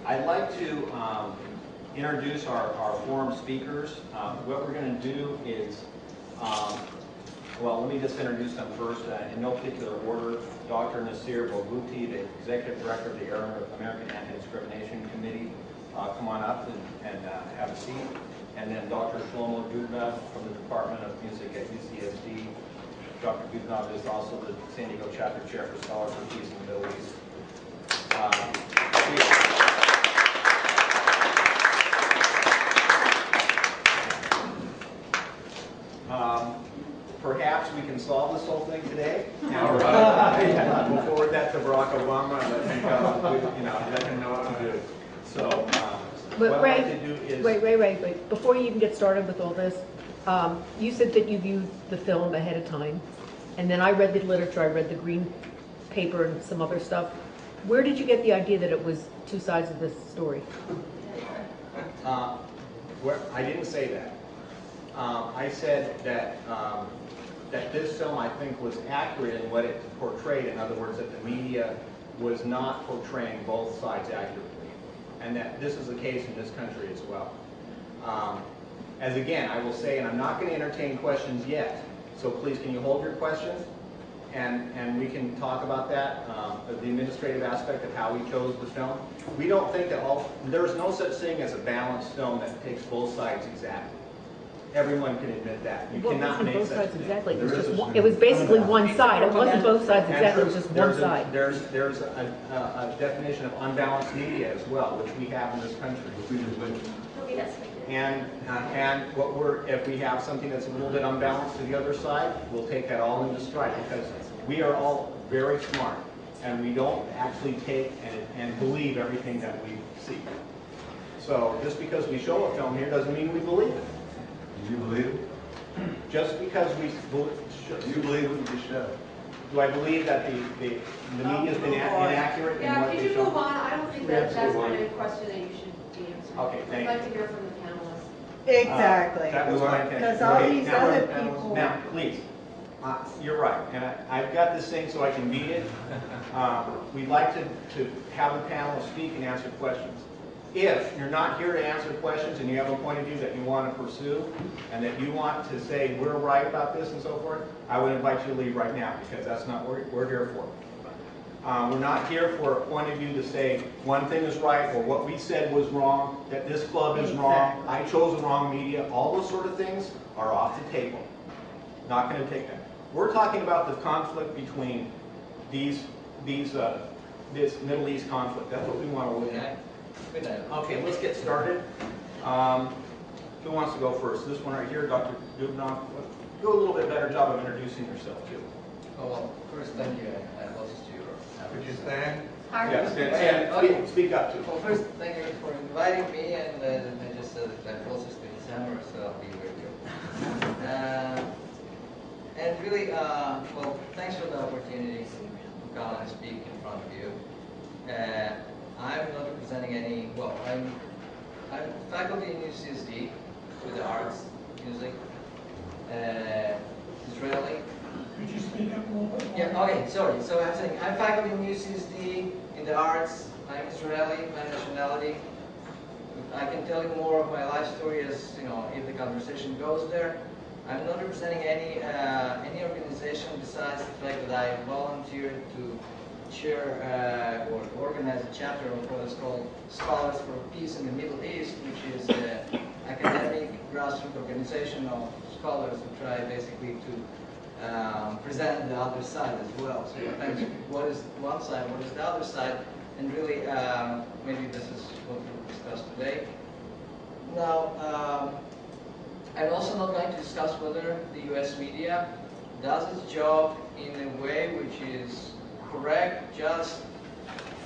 I'd like to introduce our forum speakers. What we're going to do is, well, let me just introduce them first in no particular order. Dr. Nasir Boguti, the Executive Director of the American Anti-Discrimination Committee. Come on up and have a seat. And then Dr. Shlomo Dubnov from the Department of Music at UCSD. Dr. Dubnov is also the San Diego Chapter Chair for Scholars for Peace in the Middle East. Perhaps we can solve this whole thing today. We'll forward that to Barack Obama and let him know what to do. So, what I'd like to do is... Wait. Before you even get started with all this, you said that you viewed the film ahead of time, and then I read the literature, I read the green paper and some other stuff. Where did you get the idea that it was two sides of this story? I didn't say that. I said that that this film, I think, was accurate in what it portrayed. In other words, that the media was not portraying both sides accurately, and that this is the case in this country as well. As again, I will say, and I'm not going to entertain questions yet, so please can you hold your questions, and we can talk about that, the administrative aspect of how we chose the film. We don't think that there's no such thing as a balanced film that takes both sides exactly. Everyone can admit that. You cannot make both such sides thing. exactly. It was basically one side. It wasn't both sides exactly. It was just one side. There's a definition of unbalanced media as well, which we have in this country. And if we have something that's a little bit unbalanced to the other side, we'll take that all into stride, because we are all very smart and we don't actually take and believe everything that we see. So just because we show a film here doesn't mean we believe it. Do you believe it? Just because we Do you believe what you show? do I believe that the media has been inaccurate in Yeah, what can they you show? move on? I don't think that's kind of question that you should be answering. Okay, thank I'd like you. to hear from the panelists. Exactly. That was my intention. Because all Okay, these now- other people. Now, please, you're right, and I've got this thing so I can beat it. We'd like to have the panelists speak and answer questions. If you're not here to answer questions and you have a point of view that you want to pursue and that you want to say we're right about this and so forth, I would invite you to leave right now, because that's not what we're here for. We're not here for a point of view to say one thing is right or what we said was wrong, that this club is wrong, I chose the wrong media. All those sort of things are off the table. Not going to take that. We're talking about the conflict between this Middle East conflict. That's what we want to look at. Okay, let's get started. Who wants to go first? This one right here, Dr. Dubnov. Do a little bit better job of introducing yourself, too. Oh, well, first, thank you. I lost your... Would you stand? Yes, and speak up, too. Well, first, thank you for inviting me, and I just said that I'm closest to December, so I'll be with you. And really, well, thanks for the opportunity to come and speak in front of you. I'm not representing any, well, I'm faculty in UCSD with the arts, music, Israeli. Could you speak up a little bit? Yeah, okay, sorry. So I'm saying I'm faculty in UCSD in the arts. I'm Israeli, my nationality. I can tell you more of my life story as, you know, if the conversation goes there. I'm not representing any organization besides the fact that I volunteered to chair or organize a chapter of what is called Scholars for Peace in the Middle East, which is an academic grassroots organization of scholars who try basically to present the other side as well. So sometimes what is one side, what is the other side, and really maybe this is what we'll discuss today. Now, I'm also not going to discuss whether the US media does its job in a way which is correct, just,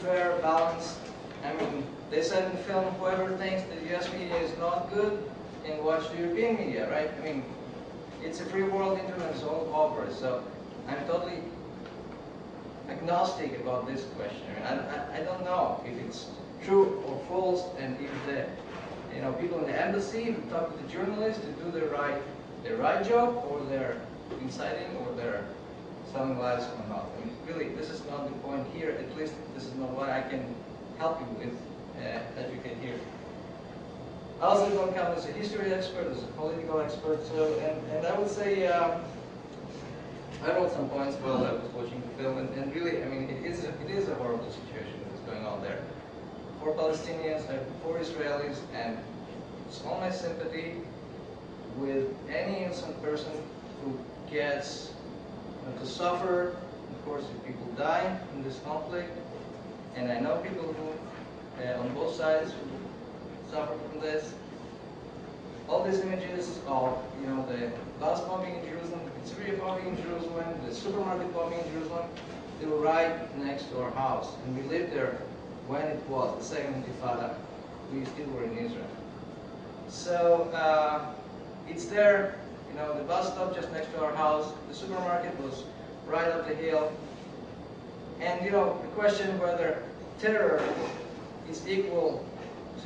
fair, balanced. I mean, they said in the film, whoever thinks the US media is not good, can watch the European media, right? I mean, it's a free world, internet is all over, so I'm totally agnostic about this question. I mean, I don't know if it's true or false, and if the people in the embassy who talk to the journalists to do the right job, or they're inciting, or they're telling lies or not. I mean, really, this is not the point here. At least this is not what I can help you with educate here. I also don't come as a history expert, as a political expert, so, and I would say, I wrote some points while I was watching the film, and really, I mean, it is a horrible situation that is going on there. For Palestinians and for Israelis, and it's all my sympathy with any innocent person who gets to suffer. Of course, if people die in this conflict, and I know people who, on both sides, who suffer from this. All these images of, you know, the bus bombing in Jerusalem, the pizzeria bombing in Jerusalem, the supermarket bombing in Jerusalem, they were right next to our house, and we lived there when it was the second Intifada. We still were in Israel. So it's there, you know, the bus stop just next to our house, the supermarket was right up the hill, and you know, the question whether terror is equal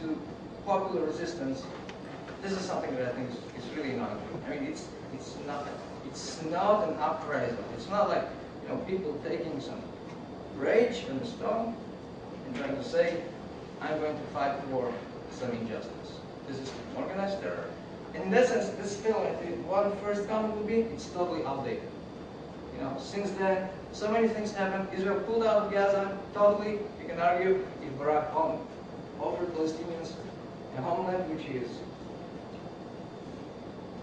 to popular resistance, this is something that I think is really not true. I mean, it's not an appraisal. It's not like, you know, people taking some rage and a stone and trying to say, I'm going to fight for some injustice. This is organized terror. And in that sense, this film, I think one first comment would be, it's totally outdated. You know, since then, so many things happened. Israel pulled out of Gaza totally. You can argue if Barack offered Palestinians a homeland which is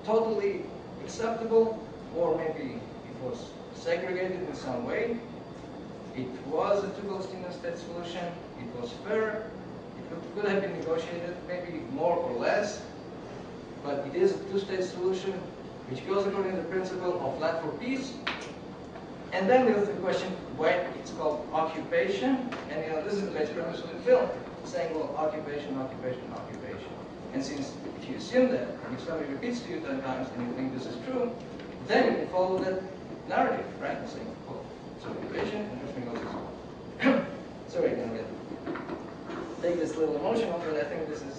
totally acceptable, or maybe it was segregated in some way. It was a two-Palestinian state solution. It was fair. It could have been negotiated, maybe more or less. But it is a two-state solution which goes according to the principle of land for peace. And then there's the question why it's called occupation. And you know, this is the basic premise of the film, saying, well, occupation, occupation, occupation. And since if you assume that, and if somebody repeats to you 10 times and you think this is true, then you can follow that narrative, right? Saying, well, it's occupation, and everything else is sorry, I'm going to take this little emotional, but I think this is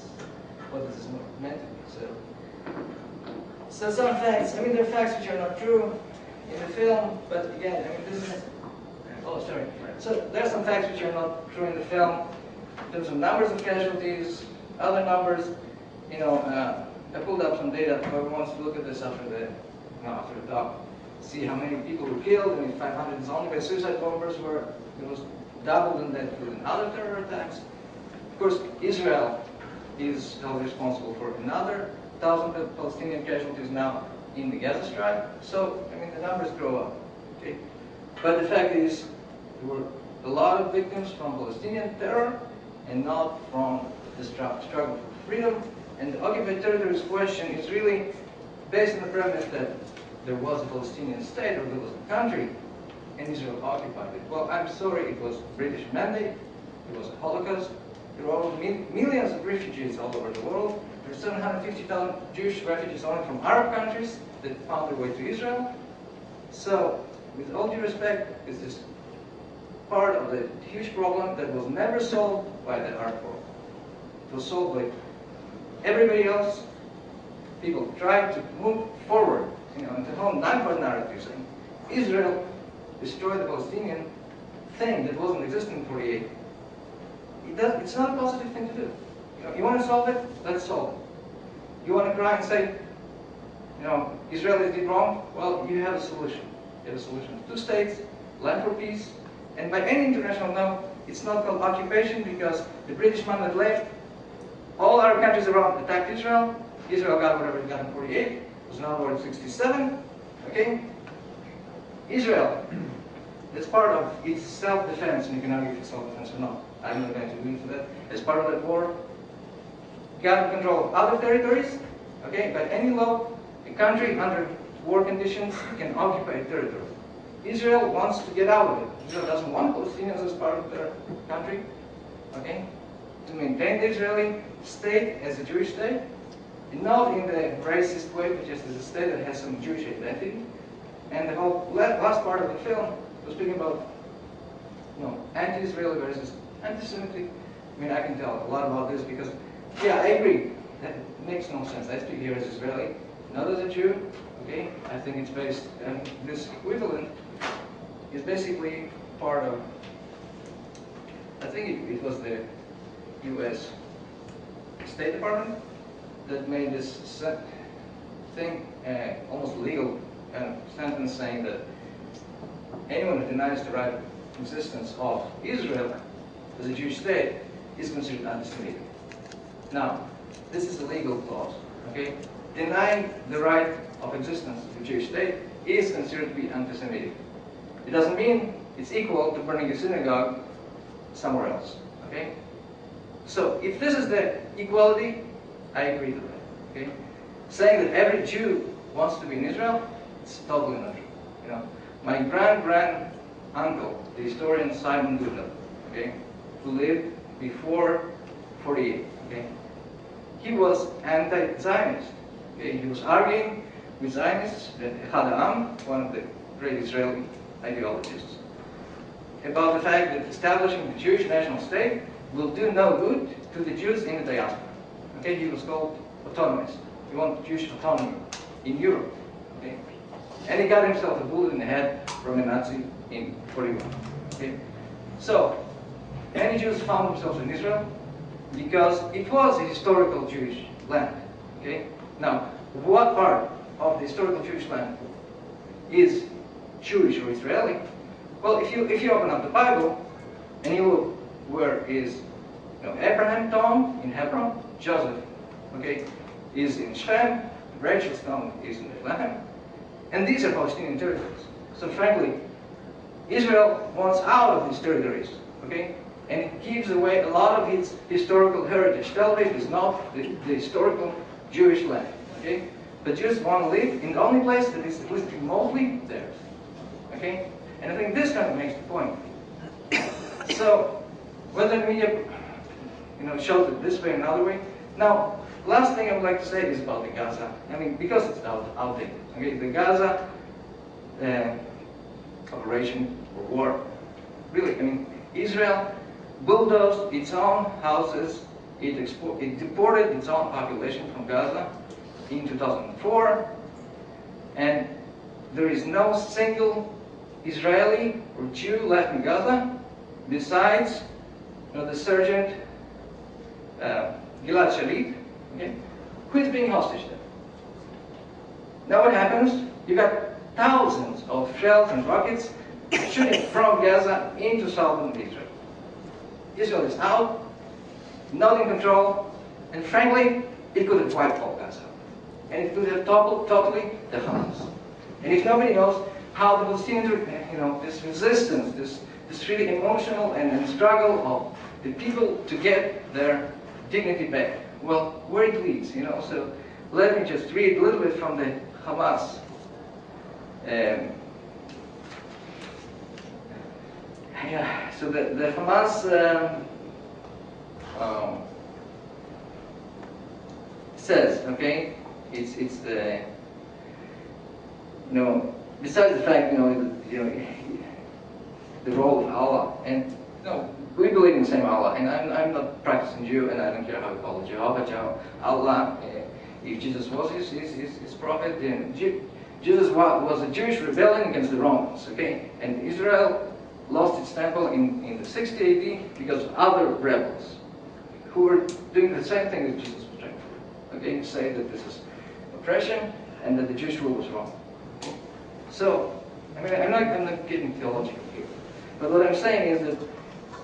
what this is meant to be. So some facts, I mean, there are facts which are not true in the film, but again, I mean, this is, oh, sorry. So there are some facts which are not true in the film. There's some numbers of casualties, other numbers, you know, I pulled up some data. Whoever wants to look at this after the talk, see how many people were killed. I mean, 500 is only by suicide bombers, where it was doubled in that in other terror attacks. Of course, Israel is held responsible for another 1,000 Palestinian casualties now in the Gaza Strip. So, I mean, the numbers grow up. Okay? But the fact is, there were a lot of victims from Palestinian terror and not from the struggle for freedom. And the occupied territories question is really based on the premise that there was a Palestinian state, or there was a country, and Israel occupied it. Well, I'm sorry, it was British mandate, it was a Holocaust. There were millions of refugees all over the world. There are 750,000 Jewish refugees only from Arab countries that found their way to Israel. So, with all due respect, this is part of the huge problem that was never solved by the Arab world. It was solved by everybody else. People tried to move forward, you know, into whole non-part narrative saying Israel destroyed the Palestinian thing that wasn't existing in 48. It's not a positive thing to do. You know, you want to solve it? Let's solve it. You want to cry and say, you know, Israelis did wrong? Well, you have a solution. You have a solution. 2 states, land for peace, and by any international norm, it's not called occupation because the British mandate left. All Arab countries around attacked Israel. Israel got whatever it got in 48. It was now war in 67. Okay? Israel, as part of its self-defense, and you can argue if it's self-defense or not, I'm not going to go into that, as part of that war, got control of other territories. Okay? By any law, a country under war conditions can occupy a territory. Israel wants to get out of it. Israel doesn't want Palestinians as part of their country. Okay? To maintain the Israeli state as a Jewish state, and not in the racist way, but just as a state that has some Jewish identity. And the whole last part of the film was speaking about, you know, anti-Israeli versus anti-Semitic. I mean, I can tell a lot about this because, yeah, I agree. That makes no sense. I speak here as Israeli, not as a Jew. Okay, I think it's based, and this equivalent is basically part of, I think it was the U.S. State Department that made this thing almost legal sentence saying that anyone who denies the right existence of Israel as a Jewish state is considered anti-Semitic. Now, this is a legal clause, okay? Denying the right of existence of a Jewish state is considered to be anti-Semitic. It doesn't mean it's equal to burning a synagogue somewhere else, okay? So, if this is the equality, I agree to that, okay? Saying that every Jew wants to be in Israel, it's totally not true, you know? My grand-uncle, the historian Simon Goodall, okay, who lived before 48, okay, he was anti-Zionist. Okay? He was arguing with Zionists, Echad Ha'am, one of the great Israeli ideologists, about the fact that establishing the Jewish national state will do no good to the Jews in the diaspora. Okay? He was called autonomist. He wanted Jewish autonomy in Europe. Okay? And he got himself a bullet in the head from a Nazi in 41. Okay? So, many Jews found themselves in Israel because it was a historical Jewish land. Okay? Now, what part of the historical Jewish land is Jewish or Israeli? Well, if you open up the Bible and you look where is Abraham tomb in Hebron, Joseph, okay, is in Shem, Rachel's tomb is in Bethlehem, and these are Palestinian territories. So frankly, Israel wants out of these territories, okay? And it gives away a lot of its historical heritage. Tel Aviv is not the historical Jewish land, okay? But Jews want to live in the only place that is at least remotely theirs, okay? And I think this kind of makes the point. So, whether the media, shows it this way or another way. Now, last thing I would like to say is about the Gaza. I mean, because it's outdated. Okay, the Gaza operation or war, really, I mean, Israel bulldozed its own houses. It deported its own population from Gaza in 2004, and there is no single Israeli or Jew left in Gaza besides the sergeant Gilad Shalit, okay, who is being hostage there. Now what happens? You got thousands of shells and rockets shooting from Gaza into southern Israel. Israel is out, not in control, and frankly, it could have wiped all Gaza. And it could have toppled totally the Hamas. And if nobody knows how the Palestinian, this resistance, this really emotional and struggle of the people to get their dignity back, well, where it leads, so let me just read a little bit from the Hamas. So the Hamas says, okay, it's the, besides the fact, the role of Allah, and we believe in the same Allah, and I'm not practicing Jew, and I don't care how we call it, Jehovah, Allah. If Jesus was his prophet, then Jesus was a Jewish rebellion against the Romans, okay? And Israel lost its temple in the 60 AD because of other rebels who were doing the same thing that Jesus was trying to do, okay? Say that this is oppression and that the Jewish rule was wrong. Okay? So, I mean, I'm not getting theological here, but what I'm saying is that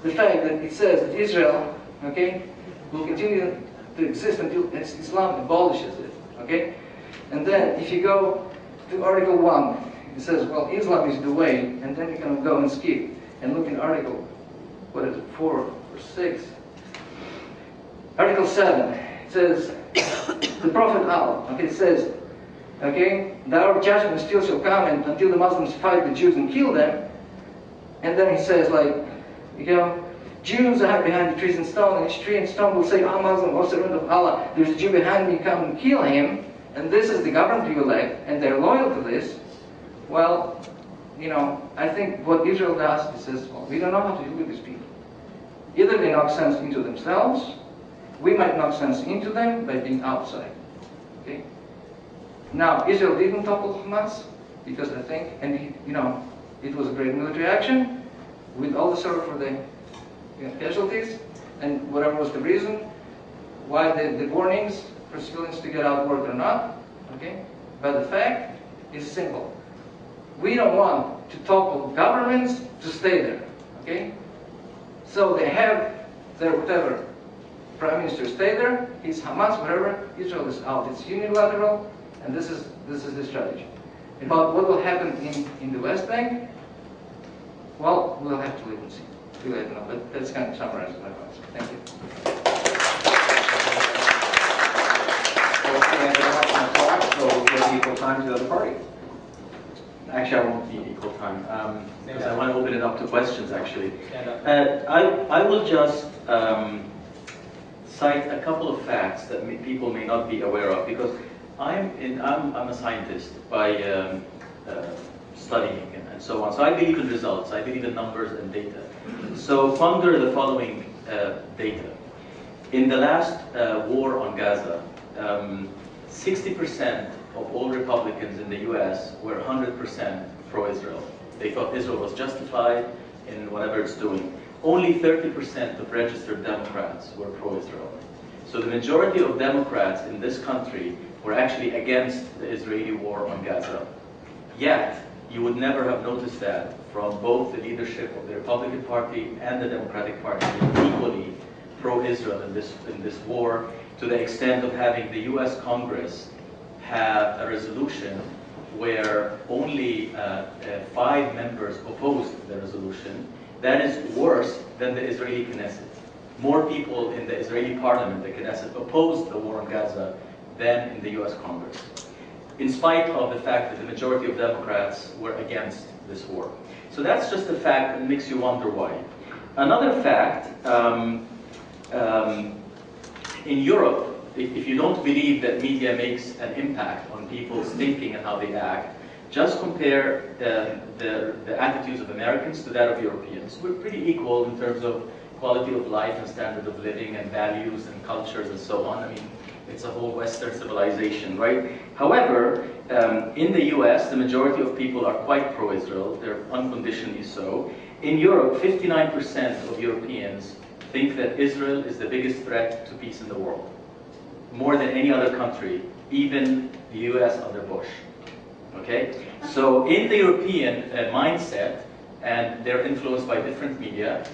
the fact that it says that Israel, okay, will continue to exist until Islam abolishes it, okay? And then if you go to Article 1, it says, well, Islam is the way, and then you can go and skip and look in Article, 4 or 6? Article 7, it says, the Prophet Allah, okay, it says, okay, the hour of judgment still shall come and until the Muslims fight the Jews and kill them. And then he says, like, Jews are behind the trees and stone, and each tree and stone will say, O Muslim, O servant of Allah, there's a Jew behind me, come and kill him, and this is the government you elect, and they're loyal to this. Well, I think what Israel does, it says, well, we don't know how to deal with these people. Either they knock sense into themselves, we might knock sense into them by being outside. Okay? Now, Israel didn't topple Hamas, because I think, and it was a great military action, with all the sorrow for the casualties, and whatever was the reason, why the warnings for civilians to get out worked or not, okay? But the fact is simple. We don't want to topple governments to stay there, okay? So they have their whatever prime minister stay there, he's Hamas, whatever, Israel is out. It's unilateral, and this is the strategy. About what will happen in the West Bank, well, we'll have to wait and see. We'll have to know, but that's kind of summarizes my thoughts. Thank you. Okay, I don't want to talk, so we'll give equal time to the other party. Actually, I won't need equal time, because I want to open it up to questions, actually. I will just cite a couple of facts that people may not be aware of, because I'm a scientist by studying and so on. So I believe in results. I believe in numbers and data. So ponder the following data. In the last war on Gaza, 60% of all Republicans in the US were 100% pro-Israel. They thought Israel was justified in whatever it's doing. Only 30% of registered Democrats were pro-Israel. So the majority of Democrats in this country were actually against the Israeli war on Gaza. Yet, you would never have noticed that from both the leadership of the Republican Party and the Democratic Party equally pro-Israel in this war, to the extent of having the US Congress have a resolution where only 5 members opposed the resolution. That is worse than the Israeli Knesset. More people in the Israeli parliament, the Knesset, opposed the war on Gaza than in the US Congress, in spite of the fact that the majority of Democrats were against this war. So that's just a fact that makes you wonder why. Another fact, in Europe, if you don't believe that media makes an impact on people's thinking and how they act, just compare the attitudes of Americans to that of Europeans. We're pretty equal in terms of quality of life and standard of living and values and cultures and so on. I mean, it's a whole Western civilization, right? However, in the US, the majority of people are quite pro-Israel. They're unconditionally so. In Europe, 59% of Europeans think that Israel is the biggest threat to peace in the world, more than any other country, even the US under Bush. Okay? So in the European mindset, and they're influenced by different media,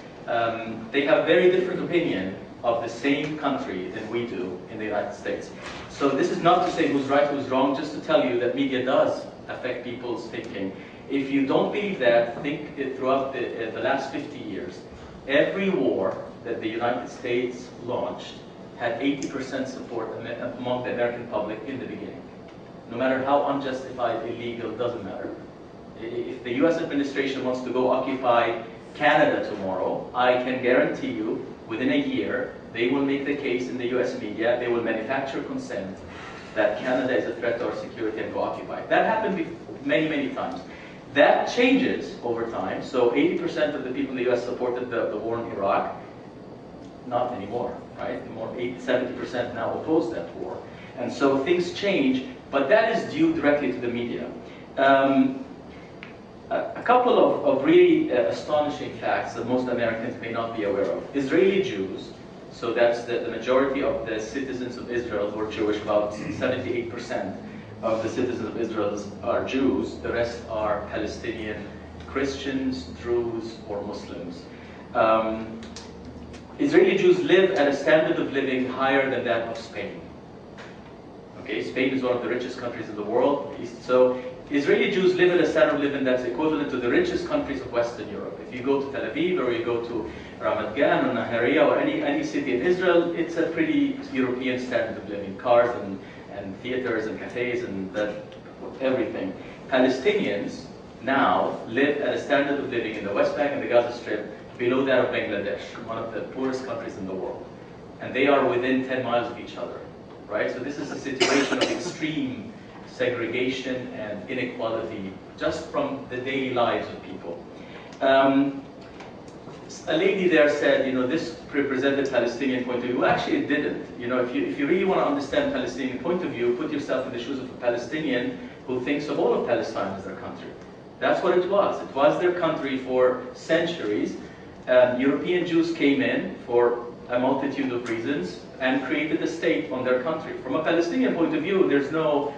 they have a very different opinion of the same country than we do in the United States. So this is not to say who's right, who's wrong, just to tell you that media does affect people's thinking. If you don't believe that, think throughout the last 50 years, every war that the United States launched had 80% support among the American public in the beginning. No matter how unjustified, illegal, doesn't matter. If the US administration wants to go occupy Canada tomorrow, I can guarantee you, within a year, they will make the case in the US media, they will manufacture consent that Canada is a threat to our security and go occupy. That happened many, many times. That changes over time. So 80% of the people in the US supported the war in Iraq. Not anymore, right? More 70% now oppose that war. And so things change, but that is due directly to the media. A couple of really astonishing facts that most Americans may not be aware of. Israeli Jews, so that's the majority of the citizens of Israel who are Jewish, about 78% of the citizens of Israel are Jews. The rest are Palestinian Christians, Druze, or Muslims. Israeli Jews live at a standard of living higher than that of Spain. Okay, Spain is one of the richest countries in the world. So Israeli Jews live at a standard of living that's equivalent to the richest countries of Western Europe. If you go to Tel Aviv, or you go to Ramat Gan or Nahariya or any city in Israel, it's a pretty European standard of living. Cars and theaters and cafes and everything. Palestinians now live at a standard of living in the West Bank and the Gaza Strip below that of Bangladesh, one of the poorest countries in the world. And they are within 10 miles of each other, right? So this is a situation of extreme segregation and inequality just from the daily lives of people. A lady there said, you know, this represented Palestinian point of view. Well, actually it didn't. You know, if you really want to understand Palestinian point of view, put yourself in the shoes of a Palestinian who thinks of all of Palestine as their country. That's what it was. It was their country for centuries. European Jews came in for a multitude of reasons and created a state on their country. From a Palestinian point of view, there's no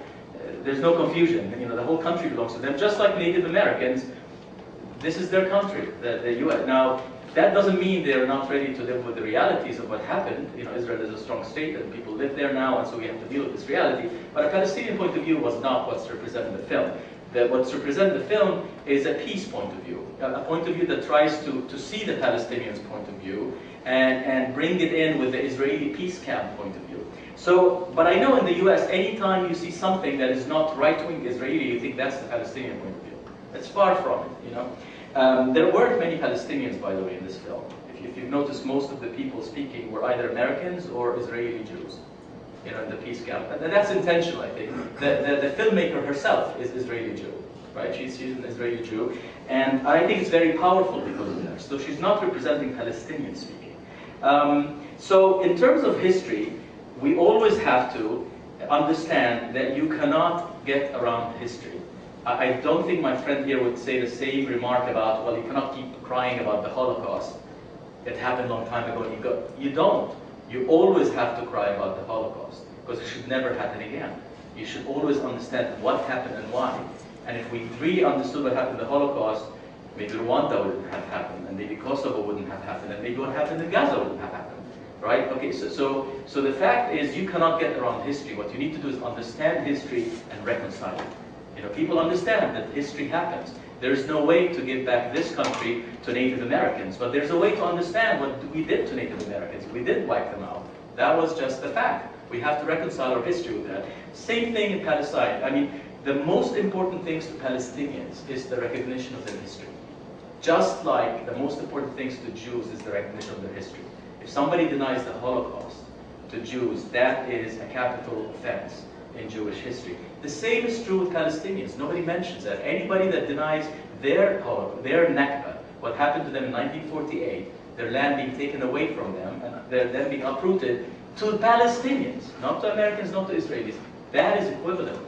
confusion. You know, the whole country belongs to them, just like Native Americans. This is their country, the U.S. Now, that doesn't mean they're not ready to live with the realities of what happened. You know, Israel is a strong state and people live there now, and so we have to deal with this reality. But a Palestinian point of view was not what's represented in the film. What's represented in the film is a peace point of view, a point of view that tries to see the Palestinians' point of view and bring it in with the Israeli peace camp point of view. So, but I know in the US, anytime you see something that is not right-wing Israeli, you think that's the Palestinian point of view. It's far from it, you know. There weren't many Palestinians, by the way, in this film. If you've noticed, most of the people speaking were either Americans or Israeli Jews, you know, in the peace camp. And that's intentional, I think. The filmmaker herself is Israeli Jew, right? She's an Israeli Jew. And I think it's very powerful because of that. So she's not representing Palestinian speaking. So in terms of history, we always have to understand that you cannot get around history. I don't think my friend here would say the same remark about, well, you cannot keep crying about the Holocaust. It happened a long time ago. You don't. You always have to cry about the Holocaust, because it should never happen again. You should always understand what happened and why. And if we really understood what happened in the Holocaust, maybe Rwanda wouldn't have happened, and maybe Kosovo wouldn't have happened, and maybe what happened in Gaza wouldn't have happened. Right? Okay, so the fact is you cannot get around history. What you need to do is understand history and reconcile it. You know, people understand that history happens. There's no way to give back this country to Native Americans, but there's a way to understand what we did to Native Americans. We did wipe them out. That was just a fact. We have to reconcile our history with that. Same thing in Palestine. I mean, the most important things to Palestinians is the recognition of their history. Just like the most important things to Jews is the recognition of their history. If somebody denies the Holocaust to Jews, that is a capital offense in Jewish history. The same is true with Palestinians. Nobody mentions that. Anybody that denies their Holocaust, their Nakba, what happened to them in 1948, their land being taken away from them, and their then being uprooted, to Palestinians, not to Americans, not to Israelis, that is equivalent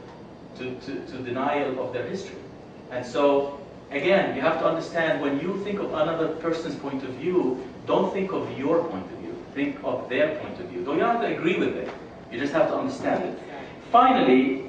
to denial of their history. And so, again, you have to understand, when you think of another person's point of view, don't think of your point of view. Think of their point of view. You don't have to agree with it. You just have to understand it. Finally,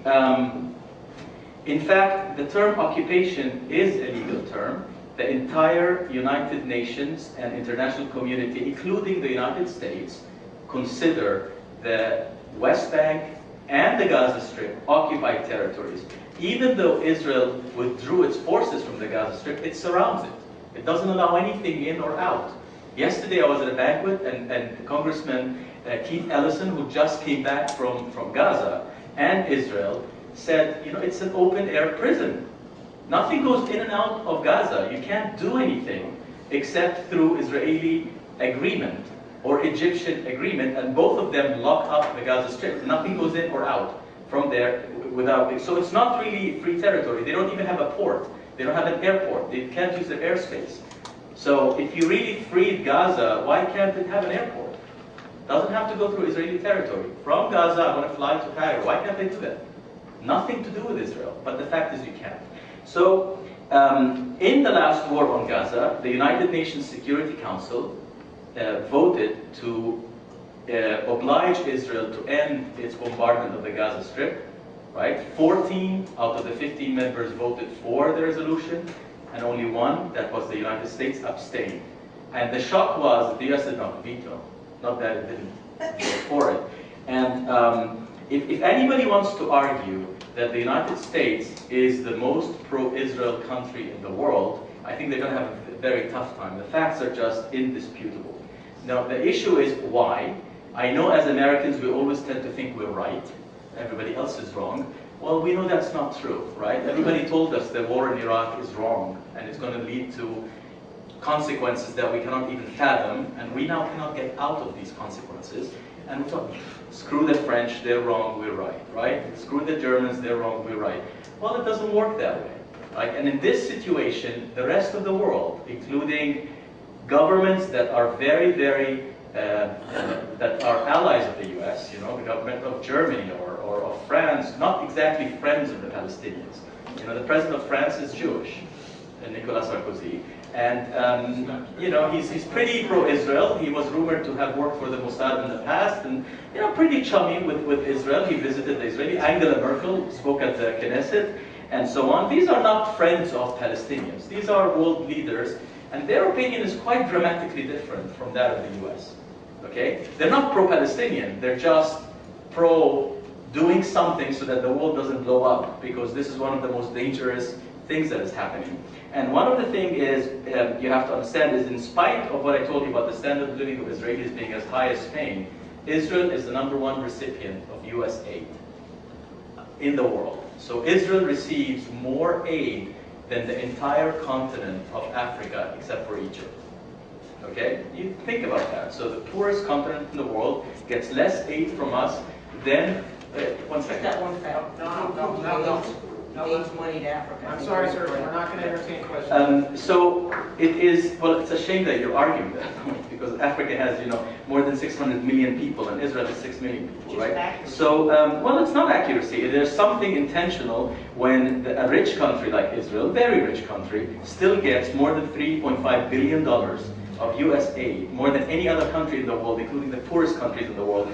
in fact, the term occupation is a legal term. The entire United Nations and international community, including the United States, consider the West Bank and the Gaza Strip occupied territories. Even though Israel withdrew its forces from the Gaza Strip, it surrounds it. It doesn't allow anything in or out. Yesterday I was at a banquet, and Congressman Keith Ellison, who just came back from Gaza and Israel, said, you know, it's an open-air prison. Nothing goes in and out of Gaza. You can't do anything except through Israeli agreement or Egyptian agreement, and both of them lock up the Gaza Strip. Nothing goes in or out from there without. So it's not really free territory. They don't even have a port. They don't have an airport. They can't use their airspace. So if you really freed Gaza, why can't it have an airport? It doesn't have to go through Israeli territory. From Gaza, I want to fly to Cairo. Why can't they do that? Nothing to do with Israel, but the fact is you can't. So in the last war on Gaza, the United Nations Security Council voted to oblige Israel to end its bombardment of the Gaza Strip, right? 14 out of the 15 members voted for the resolution, and only one, that was the United States, abstained. And the shock was that the US did not veto, not that it didn't vote for it. And if anybody wants to argue that the United States is the most pro-Israel country in the world, I think they're going to have a very tough time. The facts are just indisputable. Now, the issue is why. I know as Americans we always tend to think we're right, everybody else is wrong. Well, we know that's not true, right? Everybody told us the war in Iraq is wrong, and it's going to lead to consequences that we cannot even fathom, and we now cannot get out of these consequences. And we thought, screw the French, they're wrong, we're right, right? Screw the Germans, they're wrong, we're right. Well, it doesn't work that way, right? And in this situation, the rest of the world, including governments that are very, very, that are allies of the US, you know, the government of Germany or of France, not exactly friends of the Palestinians. You know, the president of France is Jewish, Nicolas Sarkozy. And you know, he's pretty pro-Israel. He was rumored to have worked for the Mossad in the past, and you know, pretty chummy with Israel. He visited the Israeli. Angela Merkel spoke at the Knesset, and so on. These are not friends of Palestinians. These are world leaders, and their opinion is quite dramatically different from that of the U.S. Okay, they're not pro-Palestinian. They're just pro doing something so that the world doesn't blow up, because this is one of the most dangerous things that is happening. And one of the things is, you have to understand, is in spite of what I told you about the standard of living of Israelis being as high as Spain, Israel is the #1 recipient of US aid in the world. So Israel receives more aid than the entire continent of Africa except for Egypt. Okay? You think about that. So the poorest continent in the world gets less aid from us than, one second. That one fact. No. AIDS money to Africa. I'm sorry, sir, we're not going to entertain questions. So it is, well, it's a shame that you're arguing that point, because Africa has, you know, more than 600 million people, and Israel has 6 million people, right? So, well, it's not accuracy. There's something intentional when a rich country like Israel, very rich country, still gets more than $3.5 billion of US aid, more than any other country in the world, including the poorest countries in the world.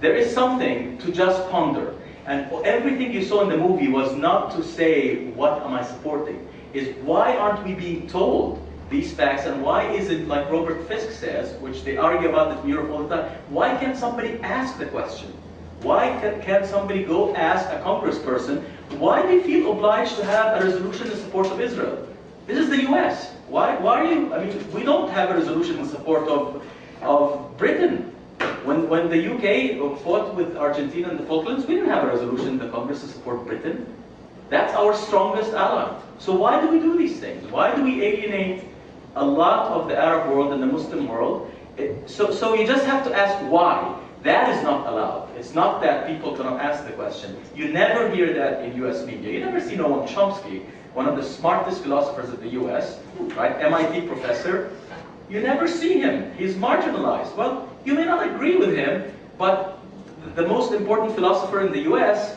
There is something to just ponder. And everything you saw in the movie was not to say, what am I supporting? Is why aren't we being told these facts, and why is it, like Robert Fisk says, which they argue about in Europe all the time, why can't somebody ask the question? Why can't somebody go ask a congressperson, why do you feel obliged to have a resolution in support of Israel? This is the US. Why are you, I mean, we don't have a resolution in support of Britain. When the UK fought with Argentina in the Falklands, we didn't have a resolution in the Congress to support Britain. That's our strongest ally. So why do we do these things? Why do we alienate a lot of the Arab world and the Muslim world? So you just have to ask why. That is not allowed. It's not that people cannot ask the question. You never hear that in US media. You never see Noam Chomsky, one of the smartest philosophers of the US, right? MIT professor. You never see him. He's marginalized. Well, you may not agree with him, but the most important philosopher in the US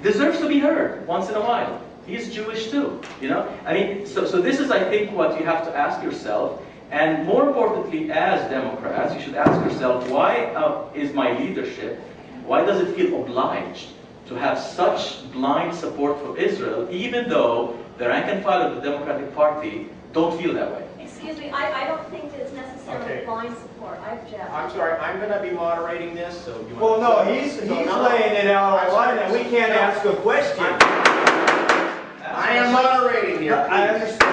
deserves to be heard once in a while. He's Jewish too, you know? I mean, so this is, I think, what you have to ask yourself. And more importantly, as Democrats, you should ask yourself, why is my leadership, why does it feel obliged to have such blind support for Israel, even though the rank and file of the Democratic Party don't feel that way? Excuse me, I don't think that it's necessarily Okay. blind support. I object. I'm sorry, I'm going to be moderating this. So you Well, want no, he's laying it out on line, and we can't ask a question. I am moderating here. I understand.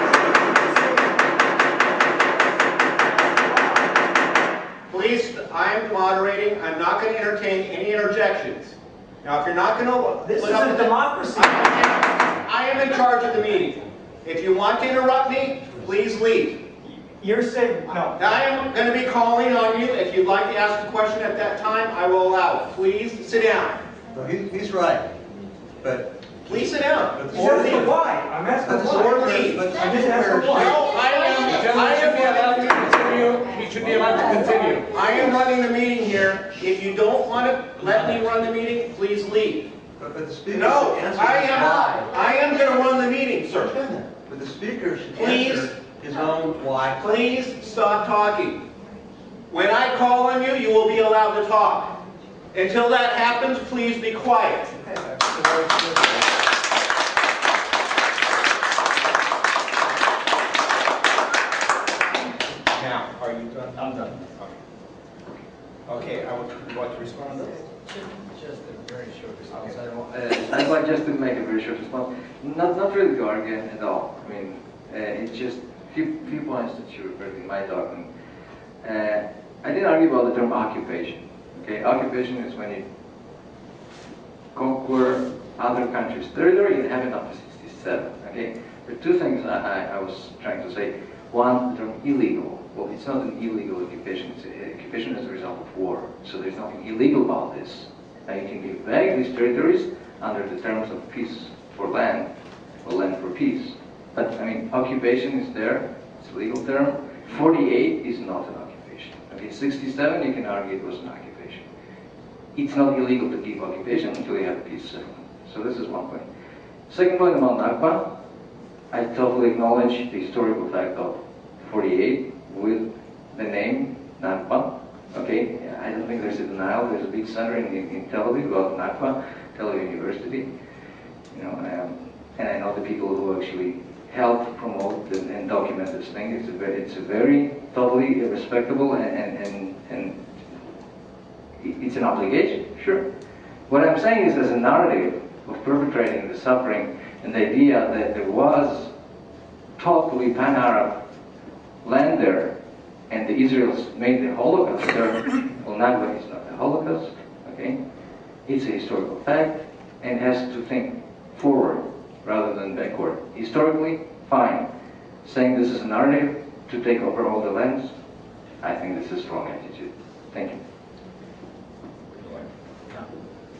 Please, I am moderating. I'm not going to entertain any interjections. Now, if you're not going to... This is a democracy. I am in charge of the meeting. If you want to interrupt me, please leave. You're saying, no. I am going to be calling on you. If you'd like to ask a question at that time, I will allow it. Please sit down. No, he's right, but... Please sit down. But You're asking why? I'm asking Or why. leave. I'm just asking No, why. He should be allowed to continue. I am running the meeting here. If you don't want to let me run the meeting, please leave. But the speaker No, should answer I am going to run the meeting, sir. But the speaker should Please. answer his own why. Please stop talking. When I call on you, you will be allowed to talk. Until that happens, please be quiet. Now, are you done? I'm done. Okay, I would like to respond to this. Just a very short response. I don't. I'd like just to make a very short response. Not really to argue at all. I mean, it's just few points that you referred in my talk. And, I didn't argue about the term occupation. Okay, occupation is when you conquer other countries' territory and have it up to 67. Okay, there are two things I was trying to say. One, the term illegal. Well, it's not an illegal occupation. It's an occupation as a result of war. So there's nothing illegal about this. Now you can give back these territories under the terms of peace for land, or land for peace. But I mean, occupation is there. It's a legal term. 48 is not an occupation. Okay, 67 you can argue it was an occupation. It's not illegal to give occupation until you have a peace settlement. So this is one point. Second point about Nakba, I totally acknowledge the historical fact of 48 with the name Nakba. Okay, I don't think there's a denial. There's a big center in Tel Aviv about Nakba, Tel Aviv University. You know, and I know the people who actually help promote and document this thing. It's a very totally respectable and it's an obligation, sure. What I'm saying is, there's a narrative of perpetrating the suffering and the idea that there was totally pan-Arab land there and the Israelis made the Holocaust there. Well, Nakba is not the Holocaust, okay? It's a historical fact and has to think forward rather than backward. Historically, fine. Saying this is a narrative to take over all the lands, I think this is wrong attitude. Thank you.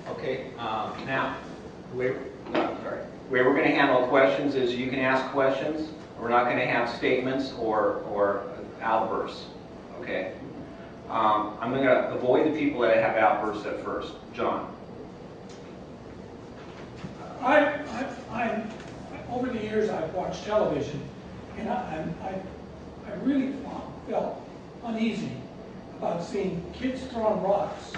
Okay, now, the way we're going to handle questions is you can ask questions. We're not going to have statements or outbursts, okay? I'm going to avoid the people that have outbursts at first. John. Over the years, I've watched television, and I really felt uneasy about seeing kids throwing rocks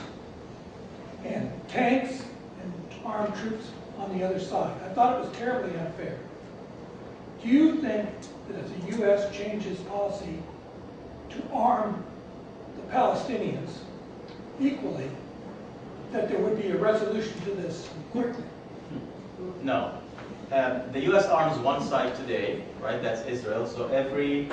and tanks and armed troops on the other side. I thought it was terribly unfair. Do you think that if the U.S. changes policy to arm the Palestinians equally, that there would be a resolution to this quickly? No. The U.S. arms one side today, right? That's Israel. So every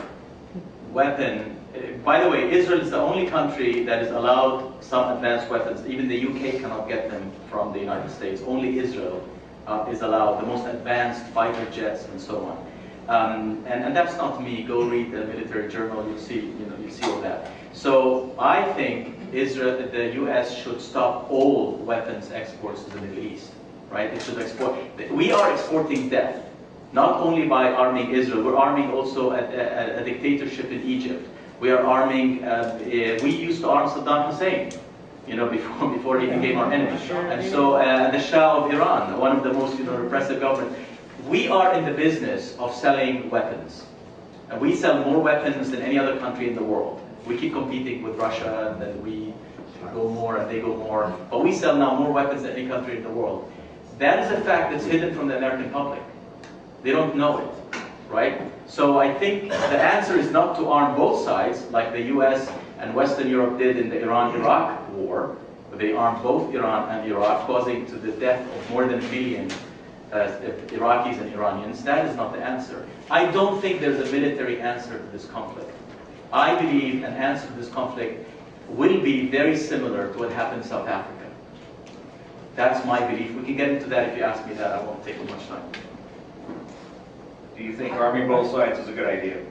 weapon, by the way, Israel is the only country that is allowed some advanced weapons. Even the UK cannot get them from the United States. Only Israel is allowed the most advanced fighter jets and so on. And that's not me. Go read the military journal. You'll see, you'll see all that. So I think Israel, the U.S. should stop all weapons exports to the Middle East. Right? It should export. We are exporting death, not only by arming Israel. We're arming also a dictatorship in Egypt. We are arming. We used to arm Saddam Hussein, before he became our enemy. And so the Shah of Iran, one of the most repressive governments. We are in the business of selling weapons, and we sell more weapons than any other country in the world. We keep competing with Russia, and then we go more and they go more. But we sell now more weapons than any country in the world. That is a fact that's hidden from the American public. They don't know it, right? So I think the answer is not to arm both sides, like the US and Western Europe did in the Iran-Iraq war. They armed both Iran and Iraq, causing to the death of more than 1 million Iraqis and Iranians. That is not the answer. I don't think there's a military answer to this conflict. I believe an answer to this conflict will be very similar to what happened in South Africa. That's my belief. We can get into that if you ask me that. I won't take too much time. Do you think arming both sides is a good idea?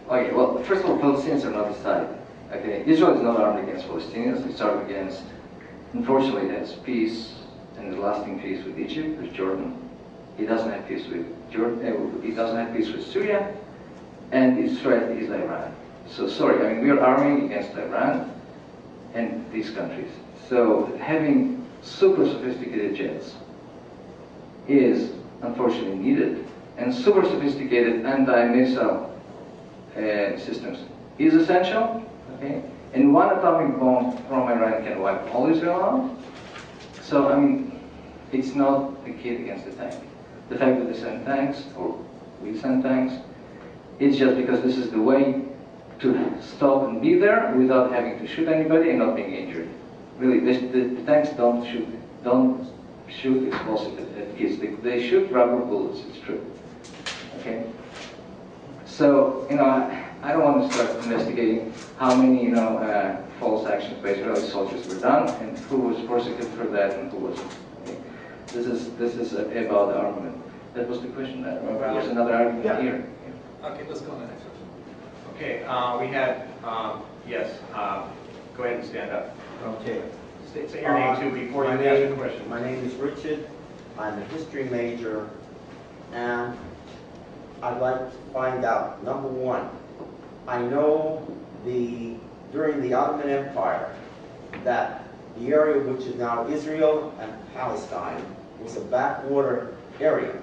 Okay, well, first of all, Palestinians are not a side. Okay, Israel is not armed against Palestinians. It's armed against, unfortunately, it has peace and a lasting peace with Egypt, with Jordan. It doesn't have peace with Jordan. It doesn't have peace with Syria, and its threat is Iran. So sorry, I mean, we are arming against Iran and these countries. So having super sophisticated jets is unfortunately needed, and super sophisticated anti-missile systems is essential. Okay, and one atomic bomb from Iran can wipe all Israel out. So I mean, it's not a kid against the tank. The fact that they send tanks, or we send tanks, it's just because this is the way to stop and be there without having to shoot anybody and not being injured. Really, the tanks don't shoot explosive at kids. They shoot rubber bullets. It's true. Okay. So I don't want to start investigating how many false actions by Israeli soldiers were done and who was prosecuted for that and who wasn't. Okay. This is about the armament. That was the question. I remember there was another argument here. Okay, let's go on the next one. Okay, we had yes. Go ahead and stand up. Okay. Say your name too before you ask the question. My name is Richard. I'm a history major, and I'd like to find out, number one, I know during the Ottoman Empire that the area which is now Israel and Palestine was a backwater area.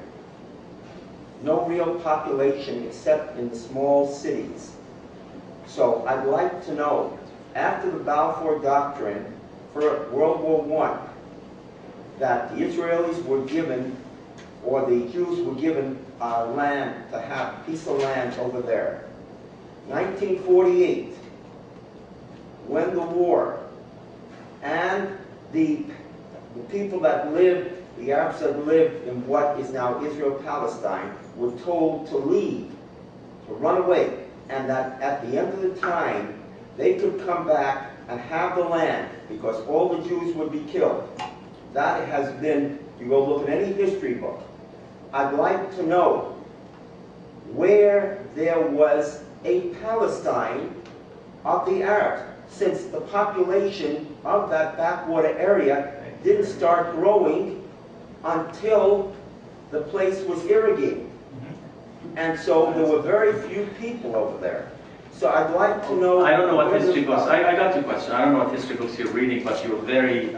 no real population except in the small cities. So I'd like to know, after the Balfour Doctrine for World War I, that the Israelis were given, or the Jews were given land, to have a piece of land over there. 1948, when the war, and the people that lived, the Arabs that lived in what is now Israel-Palestine, were told to leave, to run away, and that at the end of the time, they could come back and have the land, because all the Jews would be killed. That has been, you go look at any history book. I'd like to know where there was a Palestine of the Arabs, since the population of that backwater area didn't start growing until the place was irrigated. And so there were very few people over there. So I'd like to know... I don't know what history books... I got your question. I don't know what history books you're reading, but you're very...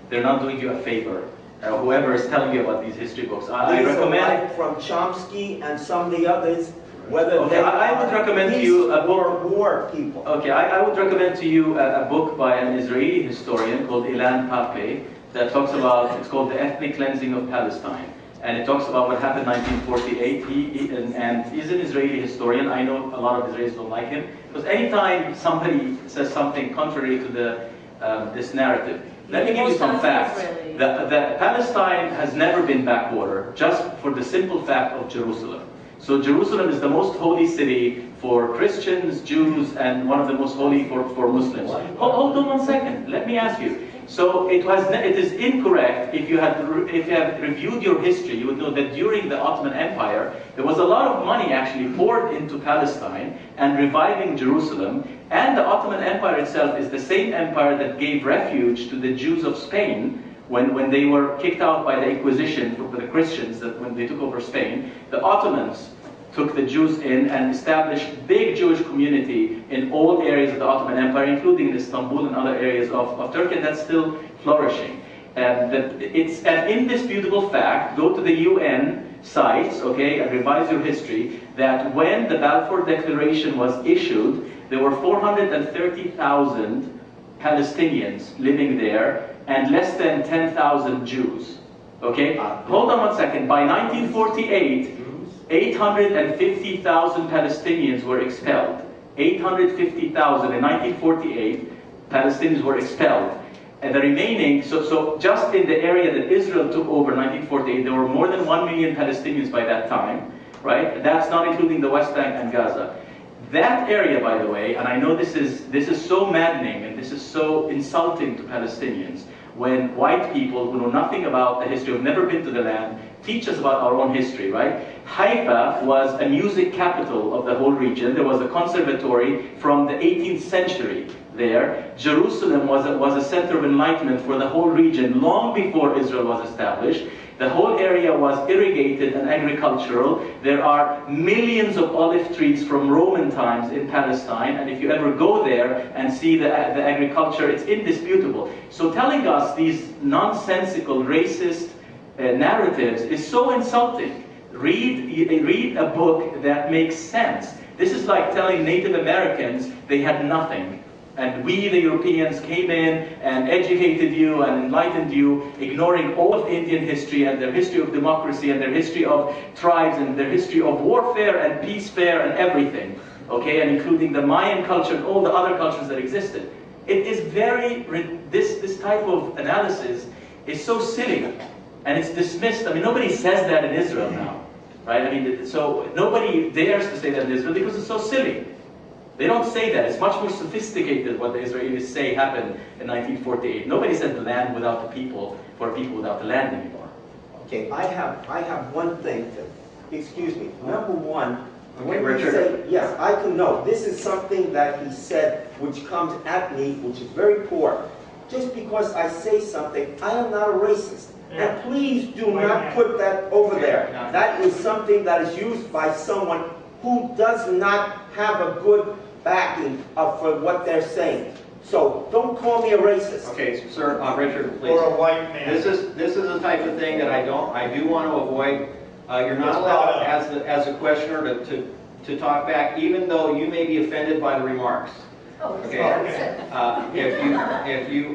they're not doing you a favor. Whoever is telling you about these history books. I recommend... Like from Chomsky and some of the others, whether okay, I would recommend to you a book... war people. Okay, I would recommend to you a book by an Israeli historian called Ilan Pape that talks about... It's called The Ethnic Cleansing of Palestine. And it talks about what happened in 1948, and he's an Israeli historian. I know a lot of Israelis don't like him, because anytime somebody says something contrary to this narrative, let me give you some facts. The Palestine has never been backwater, just for the simple fact of Jerusalem. So Jerusalem is the most holy city for Christians, Jews, and one of the most holy for Muslims. Hold on 1 second, let me ask you. So it is incorrect. If you have reviewed your history, you would know that during the Ottoman Empire, there was a lot of money actually poured into Palestine and reviving Jerusalem. And the Ottoman Empire itself is the same empire that gave refuge to the Jews of Spain when they were kicked out by the Inquisition for the Christians, that when they took over Spain. The Ottomans took the Jews in and established big Jewish community in all areas of the Ottoman Empire, including in Istanbul and other areas of Turkey, that's still flourishing. It's an indisputable fact, go to the UN sites, okay, and revise your history, that when the Balfour Declaration was issued, there were 430,000 Palestinians living there and less than 10,000 Jews. Okay, hold on 1 second. By 1948, 850,000 Palestinians were expelled. 850,000 in 1948 Palestinians were expelled. And the remaining, so just in the area that Israel took over in 1948, there were more than 1 million Palestinians by that time, right? That's not including the West Bank and Gaza. That area, by the way, and I know this is so maddening and this is so insulting to Palestinians, when white people who know nothing about the history, who have never been to the land, teach us about our own history, right? Haifa was a music capital of the whole region. There was a conservatory from the 18th century there. Jerusalem was a center of enlightenment for the whole region long before Israel was established. The whole area was irrigated and agricultural. There are millions of olive trees from Roman times in Palestine, and if you ever go there and see the agriculture, it's indisputable. So telling us these nonsensical, racist narratives is so insulting. Read a book that makes sense. This is like telling Native Americans they had nothing, and we, the Europeans, came in and educated you and enlightened you, ignoring all of Indian history and their history of democracy and their history of tribes and their history of warfare and peacefare and everything, okay, and including the Mayan culture and all the other cultures that existed. It is this type of analysis is so silly, and it's dismissed. I mean, nobody says that in Israel now, right? I mean, so nobody dares to say that in Israel because it's so silly. They don't say that. It's much more sophisticated what the Israelis say happened in 1948. Nobody said the land without the people, for people without the land anymore. Okay, I have one thing to, excuse me. Number one, Okay, when you say, yes, I can know. This is something that he said which comes at me, which is very poor. Just because I say something, I am not a racist. And please do not put that over there. That is something that is used by someone who does not have a good backing for what they're saying. So don't call me a racist. Okay, sir, Richard, please. Or a white man. This is the type of thing that I do want to avoid. You're not allowed, as a questioner, to talk back, even though you may be offended by the remarks. Oh, Okay. If you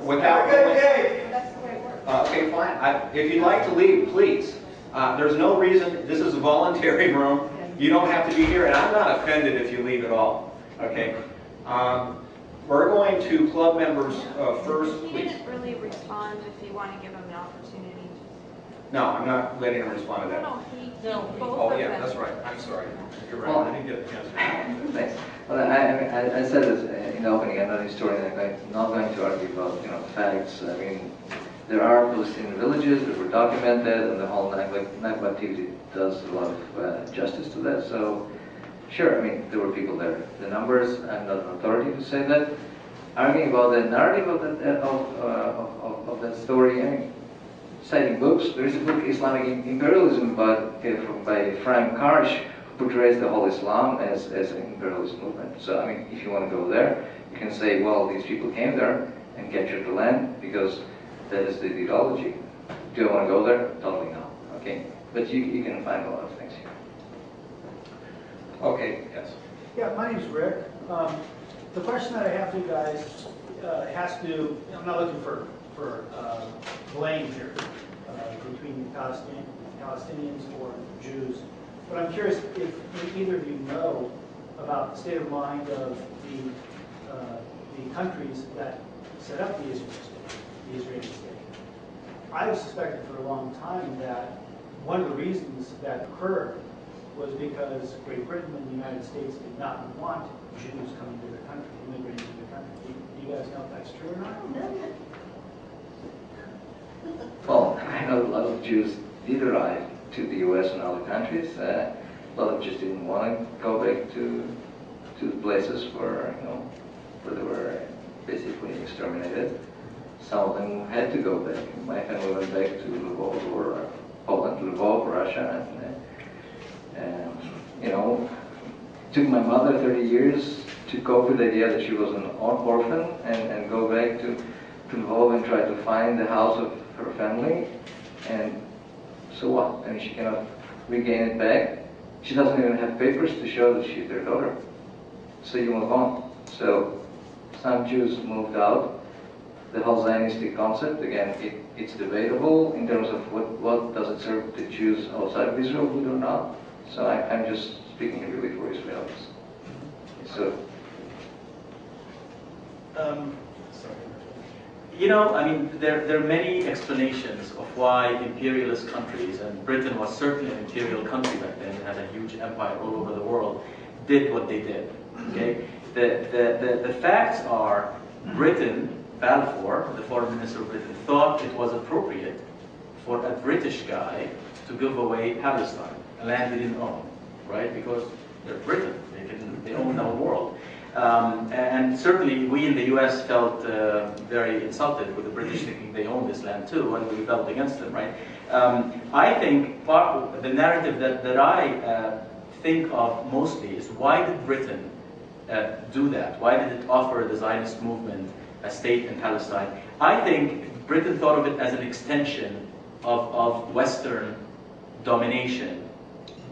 without that's the way it works. okay, fine. If you'd like to leave, please. There's no reason. This is a voluntary room. You don't have to be here, and I'm not offended if you leave at all. Okay. We're going to club members first, He please. didn't really respond if you want to give him the opportunity. No, I'm not letting him respond to that. No, both Oh, of yeah, them. that's right. I'm sorry. You're right. Well, I didn't get a chance to. Thanks. Well, I said this in the opening. I'm not a historian. I'm not going to argue about facts. I mean, there are Palestinian villages that were documented, and the whole Nakba activity does a lot of justice to that. So, sure, I mean, there were people there. The numbers, I'm not an authority to say that. Arguing about the narrative of that story, I mean, citing books. There is a book, Islamic Imperialism, by Frank Karsh, who portrays the whole Islam as an imperialist movement. So, I mean, if you want to go there, you can say, well, these people came there and captured the land because that is the ideology. Do I want to go there? Totally no. Okay? But you can find a lot of things here. Okay, yes. Yeah, my name's Rick. The question that I have for you guys has to, I'm not looking for blame here between Palestinians or Jews, but I'm curious if either of you know about the state of mind of the countries that set up the Israeli state. I've suspected for a long time that one of the reasons that occurred was because Great Britain and the United States did not want Jews coming to their country, immigrating to their country. Do you guys know if that's true or not? Well, I know a lot of Jews did arrive to the U.S. and other countries. A lot of Jews didn't want to go back to places where they were basically exterminated. Some of them had to go back. My family went back to Lvov or Poland, Lvov, Russia, and took my mother 30 years to cope with the idea that she was an orphan and go back to Lvov and try to find the house of her family. And so what? I mean, she cannot regain it back. She doesn't even have papers to show that she's their daughter. So you move on. So some Jews moved out. The whole Zionistic concept, again, it's debatable in terms of what does it serve the Jews outside of Israel, good or not. So I'm just speaking really for Israelis. So. I mean, there are many explanations of why imperialist countries, and Britain was certainly an imperial country back then, it had a huge empire all over the world, did what they did. Okay, the facts are Britain. Balfour, the foreign minister of Britain, thought it was appropriate for a British guy to give away Palestine, a land they didn't own, right? Because they're Britain, they own the whole world. And certainly we in the US felt very insulted with the British thinking they own this land too, and we rebelled against them, right? I think the narrative that I think of mostly is why did Britain do that? Why did it offer the Zionist movement a state in Palestine? I think Britain thought of it as an extension of Western domination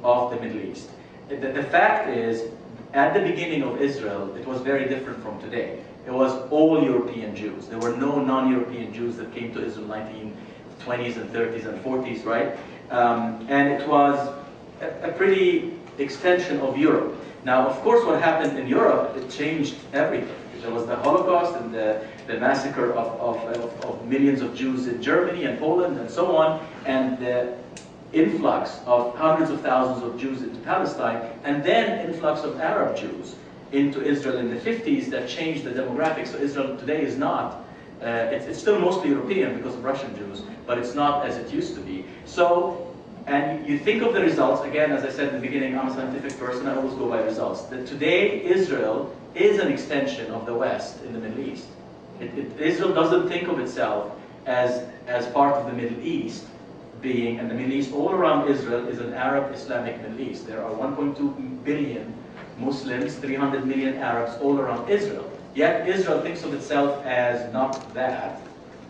of the Middle East. The fact is, at the beginning of Israel, it was very different from today. It was all European Jews. There were no non-European Jews that came to Israel in the 1920s and 30s and 40s, right? And it was a pretty extension of Europe. Now, of course, what happened in Europe, it changed everything. There was the Holocaust and the massacre of millions of Jews in Germany and Poland and so on, and the influx of hundreds of thousands of Jews into Palestine, and then influx of Arab Jews into Israel in the 50s that changed the demographics. So Israel today is not, it's still mostly European because of Russian Jews, but it's not as it used to be. So, and you think of the results, again, as I said in the beginning, I'm a scientific person, I always go by results, that today Israel is an extension of the West in the Middle East. Israel doesn't think of itself as part of the Middle East being, and the Middle East all around Israel is an Arab Islamic Middle East. There are 1.2 billion Muslims, 300 million Arabs all around Israel. Yet Israel thinks of itself as not that,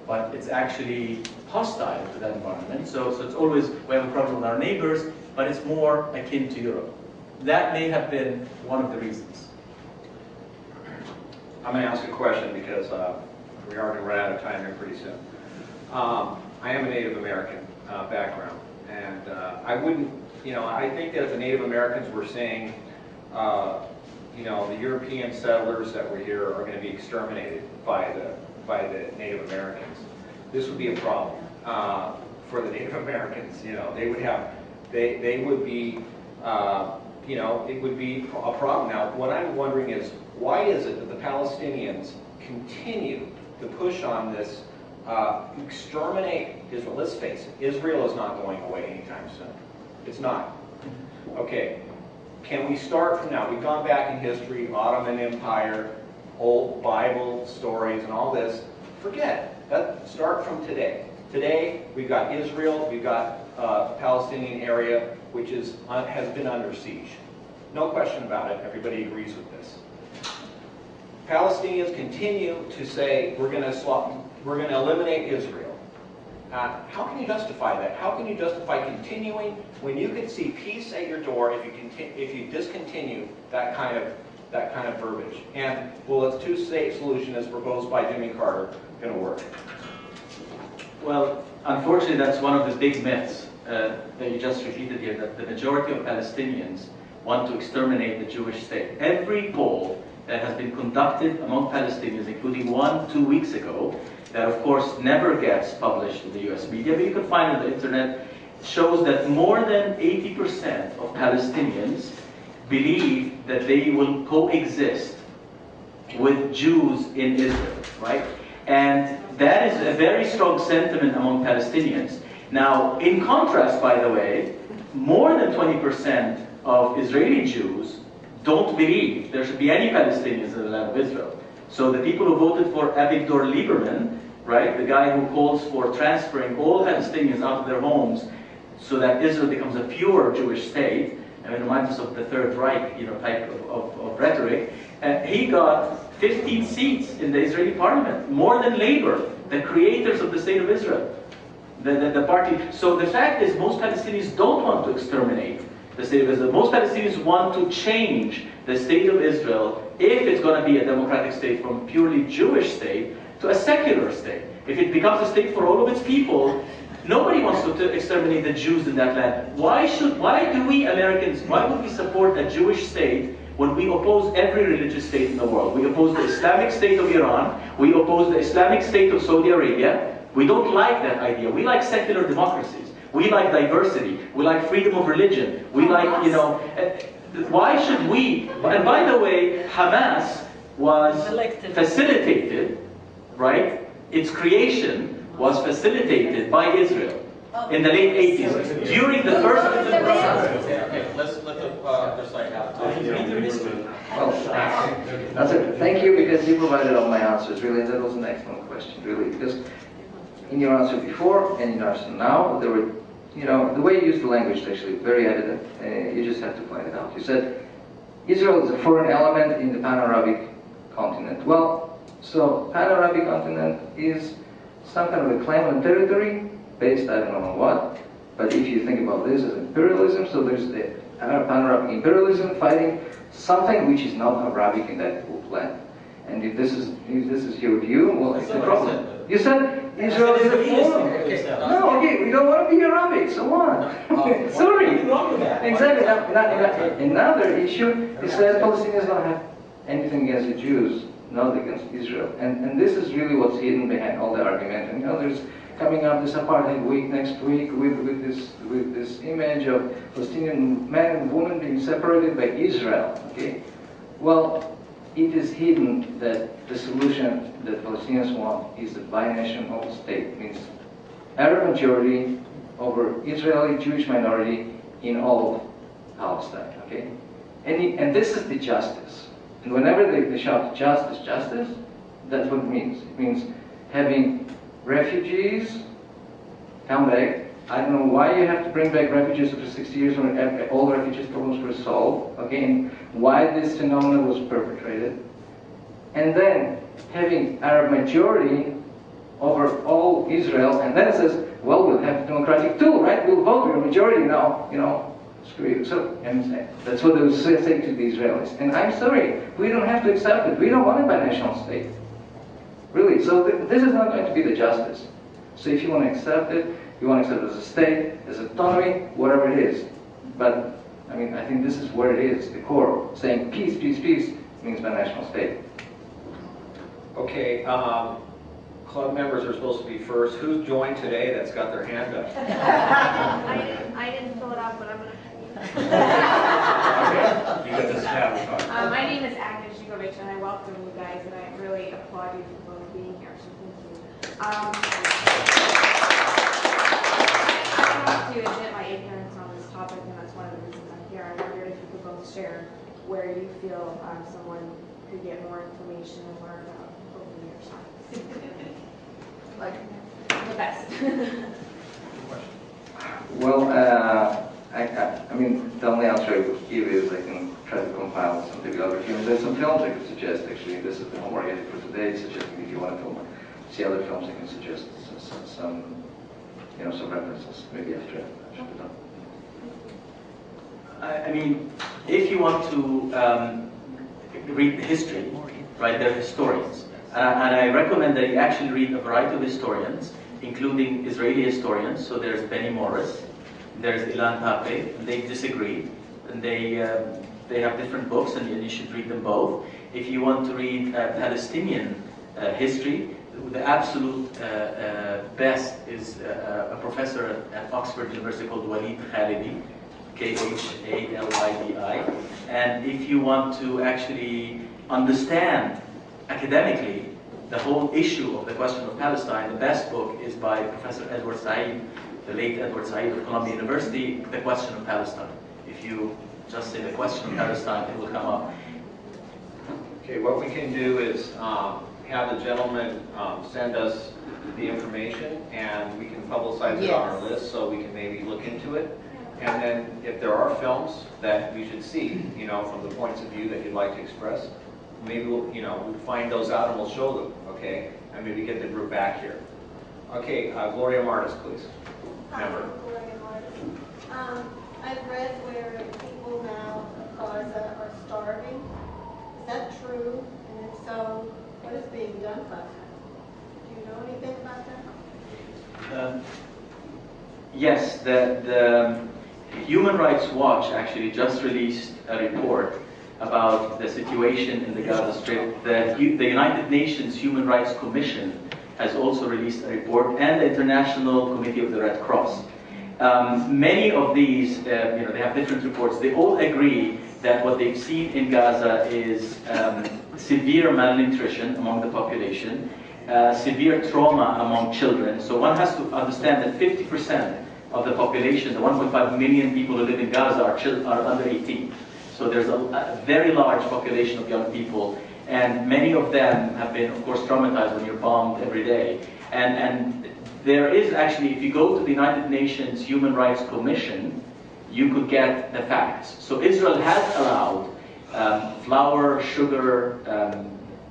but it's actually hostile to that environment. So it's always, we have a problem with our neighbors, but it's more akin to Europe. That may have been one of the reasons. I'm going to ask a question because we are going to run out of time here pretty soon. I am a Native American background, and I wouldn't, I think that if the Native Americans were saying, the European settlers that were here are going to be exterminated by the Native Americans, this would be a problem for the Native Americans. They would have, they would be, it would be a problem. Now, what I'm wondering is, why is it that the Palestinians continue to push on this exterminate Israel? Let's face it, Israel is not going away anytime soon. It's not. Okay, can we start from now? We've gone back in history, Ottoman Empire, old Bible stories and all this. Forget it. Start from today. Today, we've got Israel, we've got the Palestinian area, which has been under siege. No question about it. Everybody agrees with this. Palestinians continue to say, we're going to eliminate Israel. How can you justify that? How can you justify continuing when you can see peace at your door if you discontinue that kind of verbiage? And will a two-state solution as proposed by Jimmy Carter going to work? Well, unfortunately, that's one of the big myths that you just repeated here, that the majority of Palestinians want to exterminate the Jewish state. Every poll that has been conducted among Palestinians, including one 2 weeks ago, that of course never gets published in the US media, but you can find on the internet, shows that more than 80% of Palestinians believe that they will coexist with Jews in Israel, right? And that is a very strong sentiment among Palestinians. Now, in contrast, by the way, more than 20% of Israeli Jews don't believe there should be any Palestinians in the land of Israel. So the people who voted for Avigdor Lieberman, right, the guy who calls for transferring all Palestinians out of their homes so that Israel becomes a pure Jewish state, and it reminds us of the Third Reich, type of rhetoric, he got 15 seats in the Israeli parliament, more than Labour, the creators of the state of Israel, the party. So the fact is, most Palestinians don't want to exterminate the state of Israel. Most Palestinians want to change the state of Israel, if it's going to be a democratic state, from a purely Jewish state to a secular state. If it becomes a state for all of its people, nobody wants to exterminate the Jews in that land. Why do we Americans, why would we support a Jewish state when we oppose every religious state in the world? We oppose the Islamic State of Iran, we oppose the Islamic State of Saudi Arabia. We don't like that idea. We like secular democracies. We like diversity. We like freedom of religion. We like, why should we? And by the way, Hamas was facilitated, right? Its creation was facilitated by Israel in the late 80s. During the first... Okay, let's let the other side have Well, that's it. Thank you, because you provided all my answers. Really, that was an excellent question, really. Because in your answer before and in your answer now, there were, the way you used the language is actually very evident. You just have to point it out. You said Israel is a foreign element in the Pan-Arabic continent. Well, so Pan-Arabic continent is some kind of a claim on territory based, I don't know on what, but if you think about this as imperialism, so there's the Pan-Arabic imperialism fighting something which is not Arabic in that land. And if this is your view, well, it's a problem. You said Israel is a foreign. No, okay, we don't want to be Arabic, so what? Sorry. Exactly. Another issue is that Palestinians don't have anything against the Jews, not against Israel. And this is really what's hidden behind all the argument. And there's coming up this apartheid week next week with this image of Palestinian men and women being separated by Israel. Okay, well, it is hidden that the solution that Palestinians want is a binational state. It means Arab majority over Israeli Jewish minority in all of Palestine. Okay, and this is the justice. And whenever they shout justice, justice, that's what it means. It means having refugees come back. I don't know why you have to bring back refugees after 60 years when all refugees problems were solved, okay, and why this phenomenon was perpetrated. And then having Arab majority over all Israel, and then it says, well, we'll have democratic too, right? We'll vote, we're a majority now, you know, screw you. So, and that's what they would say to the Israelis. And I'm sorry, we don't have to accept it. We don't want a binational state. Really, so this is not going to be the justice. So if you want to accept it, you want to accept it as a state, as autonomy, whatever it is. But, I mean, I think this is where it is, the core. Saying peace, peace, peace means binational state. Okay, club members are supposed to be first. Who's joined today that's got their hand up? I didn't fill it out, but I'm going to. Okay, you got this tab. My name is Agnes Zhigovic, and I welcome you guys, and I really applaud you for both being here, so thank you. I have to admit my ignorance on this topic, and that's one of the reasons I'm here. I wondered if you could both share where you feel someone could get more information and learn about over the years. Like, the best. Well, I mean, the only answer I would give is I can try to compile some bibliography. And there's some films I could suggest, actually. This is the homework I did for today, suggesting if you want to see other films, I can suggest some, you know, some references, maybe after I should be done. I mean, if you want to read history, right, they're historians. And I recommend that you actually read a variety of historians, including Israeli historians. So there's Benny Morris, there's Ilan Pape, and they disagree. And they have different books, and you should read them both. If you want to read Palestinian history, the absolute best is a professor at Oxford University called Walid Khalidi, Khalidi. And if you want to actually understand academically the whole issue of the question of Palestine, the best book is by Professor Edward Said, the late Edward Said of Columbia University, The Question of Palestine. If you just say the question of Palestine, it will come up. Okay, what we can do is have the gentleman send us the information, and we can publicize it on our list so we can maybe look into it. And then if there are films that we should see, you know, from the points of view that you'd like to express, maybe we'll, you know, we'll find those out and we'll show them, okay? And maybe get the group back here. Okay, Gloria Martis, please. Member. Gloria Martis. I've read where people now in Gaza are starving. Is that true? And if so, what is being done about that? Do you know anything about that? Yes, the Human Rights Watch actually just released a report about the situation in the Gaza Strip. The United Nations Human Rights Commission has also released a report, and the International Committee of the Red Cross. Many of these, you know, they have different reports. They all agree that what they've seen in Gaza is severe malnutrition among the population, severe trauma among children. So one has to understand that 50% of the population, the 1.5 million people who live in Gaza, are under 18. So there's a very large population of young people, and many of them have been, of course, traumatized when you're bombed every day. And there is actually, if you go to the United Nations Human Rights Commission, you could get the facts. So Israel has allowed flour, sugar,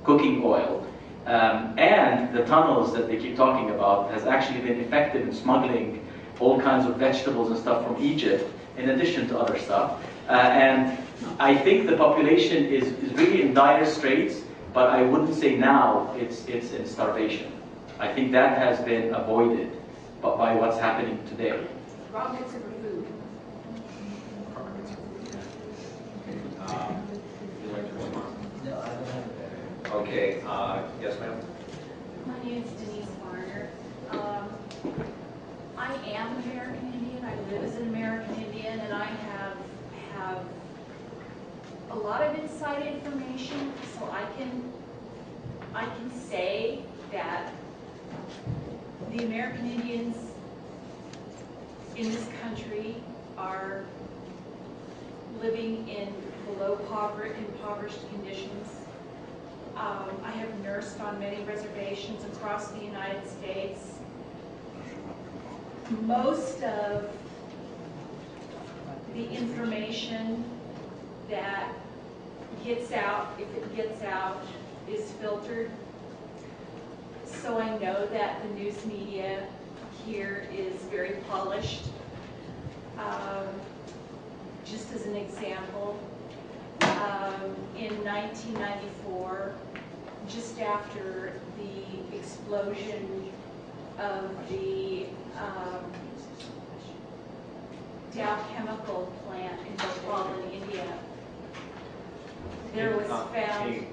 cooking oil, and the tunnels that they keep talking about has actually been effective in smuggling all kinds of vegetables and stuff from Egypt, in addition to other stuff. And I think the population is really in dire straits, but I wouldn't say now it's in starvation. I think that has been avoided by what's happening today. Wrong mix of food. Would you like to respond? No, I don't have it. Okay, yes, ma'am. My name is Denise Varner. I am American Indian. I live as an American Indian, and I have a lot of inside information, so I can say that the American Indians in this country are living in below impoverished conditions. I have nursed on many reservations across the United States. Most of the information that gets out, if it gets out, is filtered. So I know that the news media here is very polished. Just as an example, in 1994, just after the explosion of the Dow chemical plant in Bhopal in India, there was found,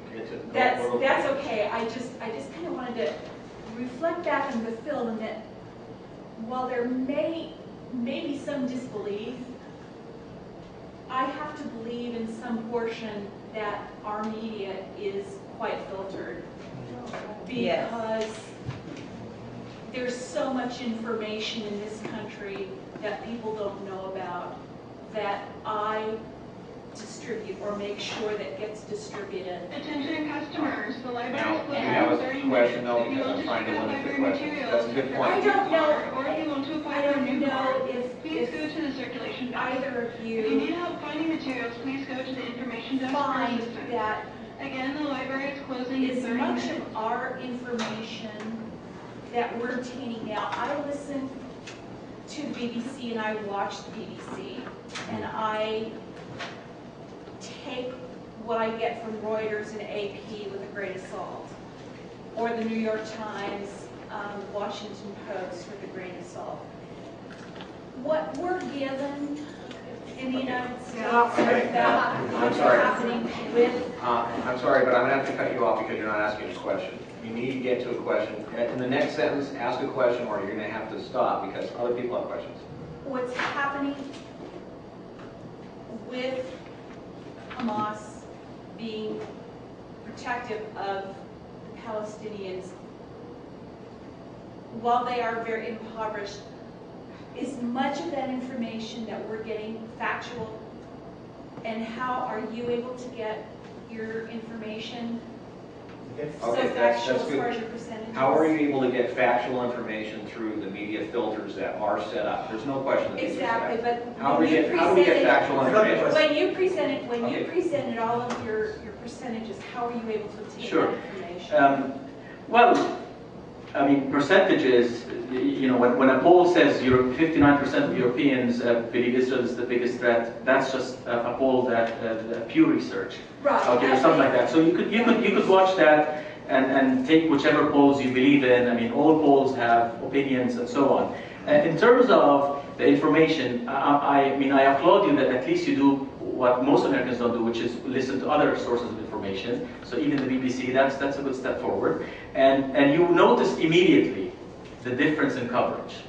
that's okay, I just kind of wanted to reflect back on the film, and that while there may be some disbelief, I have to believe in some portion that our media is quite filtered, because there's so much information in this country that people don't know about, that I distribute or make sure that gets distributed. Attention customers, the library Now, is do closed you have in a 30 question minutes. though, If you because want I'm to trying to check out limit the library questions. materials, That's a good point. I don't know, or if you want to apply I for a don't new know card, if please go to the circulation desk. either of If you need you help finding materials, please go to the information desk for find assistance. that Again, the library is closing in as 30 much minutes. of our information that we're obtaining now. I listen to the BBC and I watch the BBC, and I take what I get from Reuters and AP with a grain of salt, or the New York Times, Washington Post with a grain of salt. What we're given in the United States about what's happening with... I'm sorry, but I'm going to have to cut you off because you're not asking a question. You need to get to a question. In the next sentence, ask a question, or you're going to have to stop because other people have questions. What's happening with Hamas being protective of the Palestinians, while they are very impoverished, is much of that information that we're getting factual? And how are you able to get your information so factual as far as your percentages? How are you able to get factual information through the media filters that are set up? There's no question that these are set up. Exactly, but How do we get factual information? when you presented all of your percentages, how are you able to obtain that information? Well, I mean, percentages, you know, when a poll says 59% of Europeans believe Israel is the biggest threat, that's just a poll that Pew Research, right? Okay, or something like that. So you could watch that and take whichever polls you believe in. I mean, all polls have opinions and so on. In terms of the information, I mean, I applaud you that at least you do what most Americans don't do, which is listen to other sources of information. So even the BBC, that's a good step forward. And you notice immediately the difference in coverage,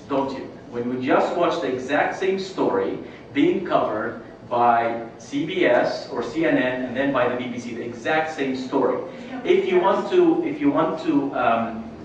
don't you? When we just watch the exact same story being covered by CBS or CNN and then by the BBC, the exact same story. If you want to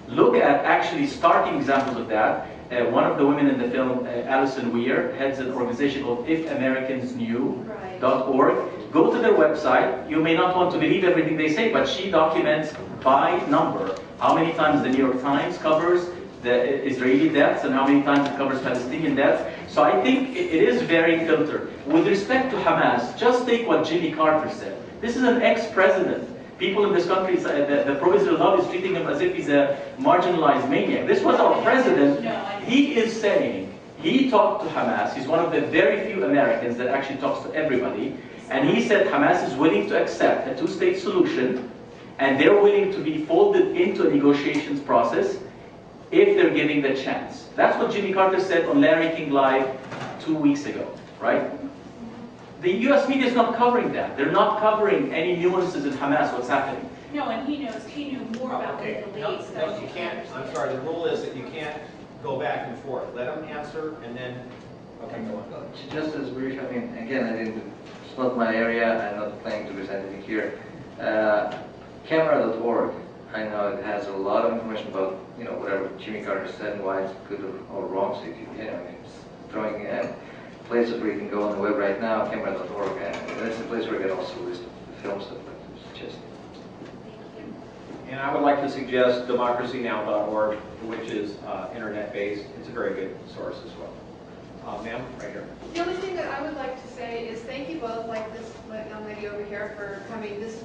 look at actually starting examples of that, one of the women in the film, Alison Weir, heads an organization called IfAmericansKnew.org. Go to their website. You may not want to believe everything they say, but she documents by number how many times the New York Times covers the Israeli deaths and how many times it covers Palestinian deaths. So I think it is very filtered. With respect to Hamas, just take what Jimmy Carter said. This is an ex-president. People in this country, the pro-Israel lobby is treating him as if he's a marginalized maniac. This was our president. He is saying, he talked to Hamas. He's one of the very few Americans that actually talks to everybody. And he said Hamas is willing to accept a two-state solution, and they're willing to be folded into a negotiations process if they're given the chance. That's what Jimmy Carter said on Larry King Live 2 weeks ago, right? The US media is not covering that. They're not covering any nuances in Hamas, what's happening. No, and he knew more about the Middle East. No, you can't. I'm sorry, the rule is that you can't go back and forth. Let them answer and then, okay, go on. Just as brief, I mean, again, it's not my area, I'm not planning to present anything here. Camera.org, I know it has a lot of information about, you know, whatever Jimmy Carter said and why it's good or wrong. So if you know, it's throwing places where you can go on the web right now, camera.org, and that's the place where I get also a list of the films that I suggest. And I would like to suggest democracynow.org, which is internet-based. It's a very good source as well. Ma'am, right here. The only thing that I would like to say is thank you both, like this young lady over here, for coming. This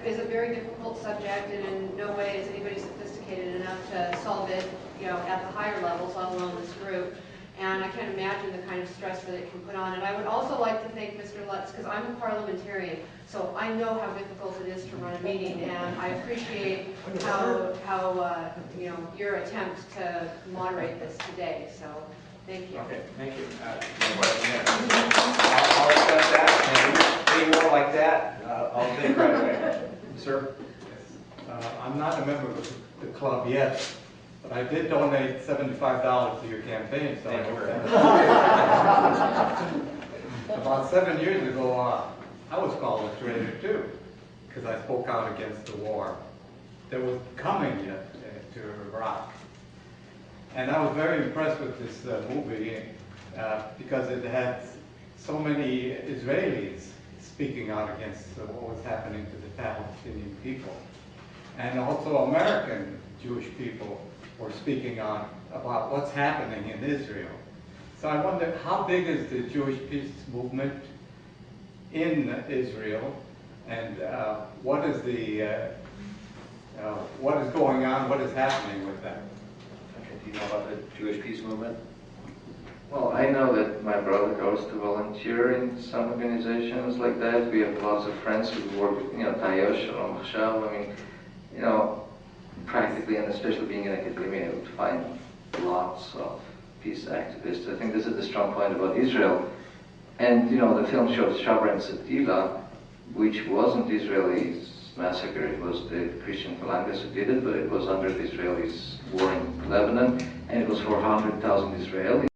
is a very difficult subject, and in no way is anybody sophisticated enough to solve it, you know, at the higher levels, let alone this group. And I can't imagine the kind of stress that it can put on. And I would also like to thank Mr. Lutz, because I'm a parliamentarian, so I know how difficult it is to run a meeting, and I appreciate how you know, your attempt to moderate this today. So thank you. Okay, thank you. No question there. I'll accept that. And any more like that, I'll take right away. Sir? I'm not a member of the club yet, but I did donate $75 to your campaign, so I hope that. About 7 years ago, I was called a traitor too, because I spoke out against the war that was coming to Iraq. And I was very impressed with this movie because it had so many Israelis speaking out against what was happening to the Palestinian people. And also American Jewish people were speaking out about what's happening in Israel. So I wonder, how big is the Jewish peace movement in Israel, and what is going on, what is happening with that? Okay, do you know about the Jewish peace movement? Well, I know that my brother goes to volunteer in some organizations like that. We have lots of friends who work with, you know, Tayosh or Machshav. I mean, you know, practically, and especially being in academia, you would find lots of peace activists. I think this is the strong point about Israel. And, you know, the film shows Shabra and Satila, which wasn't Israelis massacre, it was the Christian Phalangists who did it, but it was under the Israelis war in Lebanon, and it was for 100,000 Israelis.